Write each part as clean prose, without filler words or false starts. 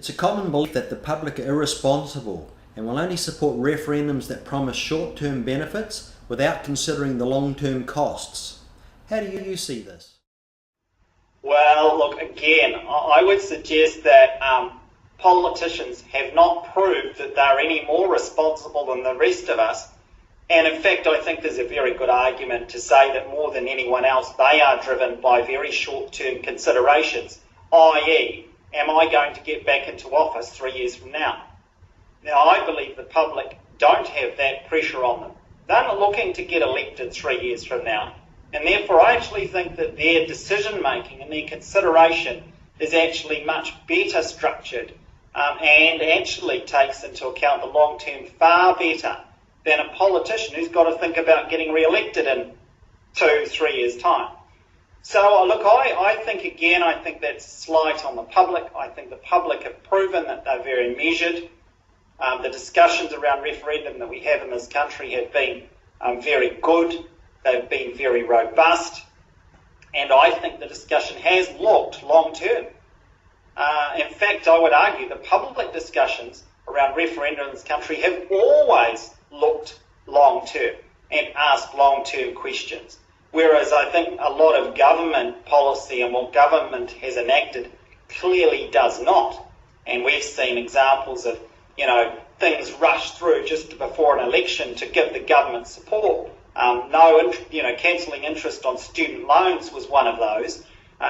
It's a common belief that the public are irresponsible and will only support referendums that promise short-term benefits without considering the long-term costs. How do you see this? Well, look, again, I would suggest that politicians have not proved that they're any more responsible than the rest of us. And in fact, I think there's a very good argument to say that more than anyone else, they are driven by very short-term considerations, i.e., am I going to get back into office 3 years from now? Now, I believe the public don't have that pressure on them. They're not looking to get elected 3 years from now. And therefore, I actually think that their decision-making and their consideration is actually much better structured and actually takes into account the long-term far better than a politician who's got to think about getting re-elected in 2-3 years' time. So, look, I think that's slight on the public. I think the public have proven that they're very measured. The discussions around referendum that we have in this country have been very good. They've been very robust. And I think the discussion has looked long-term. In fact, I would argue the public discussions around referendum in this country have always looked long-term and asked long-term questions. Whereas I think a lot of government policy and what government has enacted clearly does not. And we've seen examples of, things rushed through just before an election to give the government support. Cancelling interest on student loans was one of those.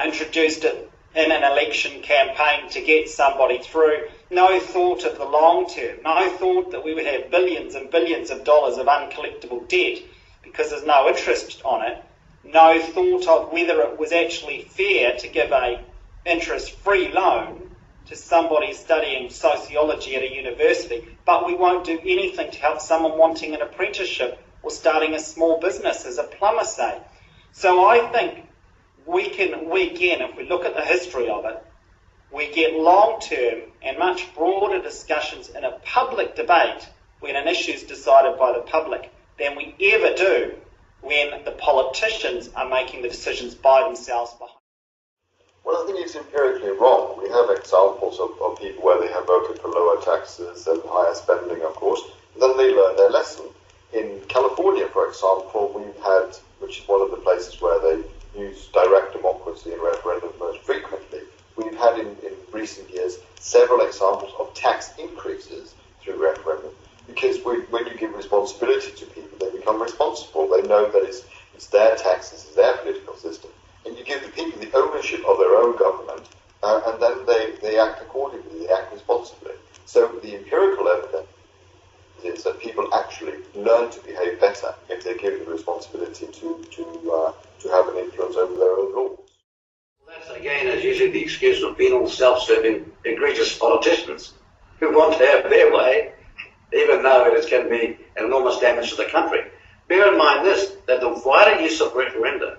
Introduced it in an election campaign to get somebody through. No thought of the long term. No thought that we would have billions and billions of dollars of uncollectible debt because there's no interest on it. No thought of whether it was actually fair to give a interest-free loan to somebody studying sociology at a university, but we won't do anything to help someone wanting an apprenticeship or starting a small business, as a plumber say. So I think we can, if we look at the history of it, we get long-term and much broader discussions in a public debate when an issue is decided by the public than we ever do when the politicians are making the decisions by themselves behind. Well, I think it's empirically wrong. We have examples of people where they have voted for lower taxes and higher spending, of course, and then they learn their lesson. In California, for example, we've had, which is one of the places where they use direct democracy and referendum most frequently, we've had in recent years several examples of tax increases through referendum. Because when you give responsibility to people, they become responsible. They know that it's their taxes, it's their political system. And you give the people the ownership of their own government, and then they act accordingly, they act responsibly. So the empirical evidence is that people actually learn to behave better if they give the responsibility to have an influence over their own laws. That, again, is usually the excuse of penal, self-serving, egregious politicians who want to have their way, even though it can be an enormous damage to the country. Bear in mind this, that the wider use of referenda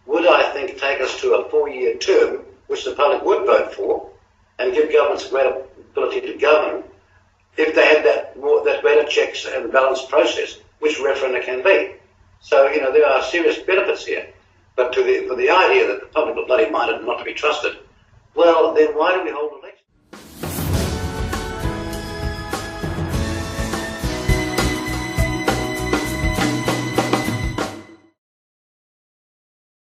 would, I think, take us to a 4-year term, which the public would vote for, and give governments a greater ability to govern, if they had that better checks and balance process, which referenda can be. So, there are serious benefits here. But for the idea that the public are bloody minded and not to be trusted, well, then why do we hold elections?